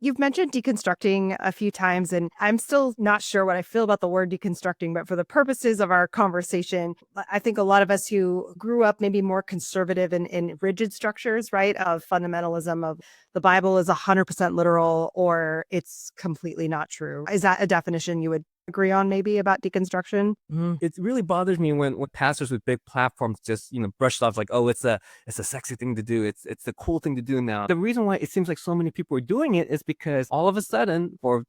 You've mentioned deconstructing a few times, and I'm still not sure what I feel about the word deconstructing, but for the purposes of our conversation, I think a lot of us who grew up maybe more conservative in rigid structures, right, of fundamentalism, of the Bible is 100% literal or it's completely not true. Is that a definition you would agree on maybe about deconstruction? It really bothers me when pastors with big platforms just brush it off like, oh, it's a sexy thing to do. It's a cool thing to do now. The reason why it seems like so many people are doing it is because all of a sudden, for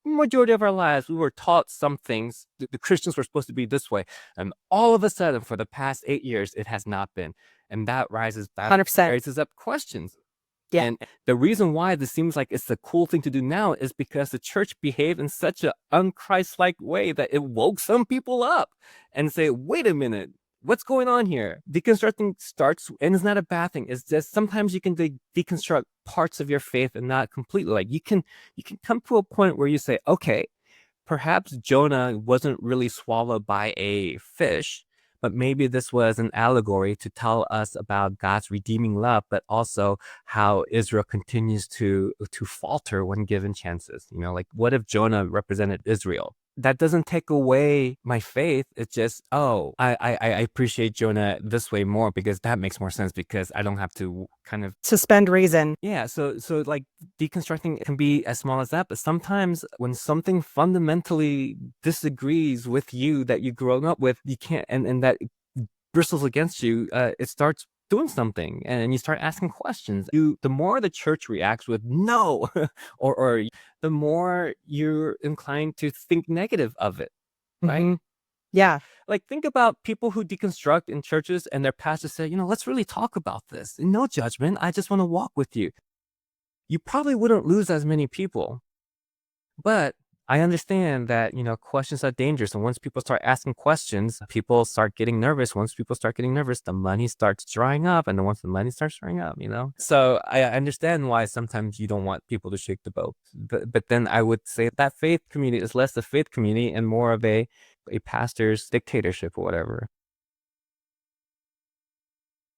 majority of our lives, we were taught some things. The Christians were supposed to be this way, and all of a sudden, for the past 8 years, it has not been, and that 100%. raises up questions. Yeah. And the reason why this seems like it's the cool thing to do now is because the church behaved in such an unchrist-like way that it woke some people up and say, wait a minute, what's going on here? Deconstructing starts, and it's not a bad thing. It's just sometimes you can deconstruct parts of your faith and not completely. Like you can come to a point where you say, okay, perhaps Jonah wasn't really swallowed by a fish, but maybe this was an allegory to tell us about God's redeeming love, but also how Israel continues to falter when given chances. Like what if Jonah represented Israel? That doesn't take away my faith. It's just, oh, I appreciate Jonah this way more because that makes more sense because I don't have to kind of Suspend reason. yeah, so like deconstructing can be as small as that, but sometimes when something fundamentally disagrees with you that you've grown up with, you can't, and that bristles against you, it starts doing something, and you start asking questions. The more the church reacts with no, or the more you're inclined to think negative of it, right? Hmm. Yeah. Like think about people who deconstruct in churches and their pastors say, let's really talk about this. No judgment. I just want to walk with you. You probably wouldn't lose as many people. But I understand that, questions are dangerous. And once people start asking questions, people start getting nervous. Once people start getting nervous, the money starts drying up. And then once the money starts drying up. So I understand why sometimes you don't want people to shake the boat. But then I would say that faith community is less a faith community and more of a pastor's dictatorship or whatever.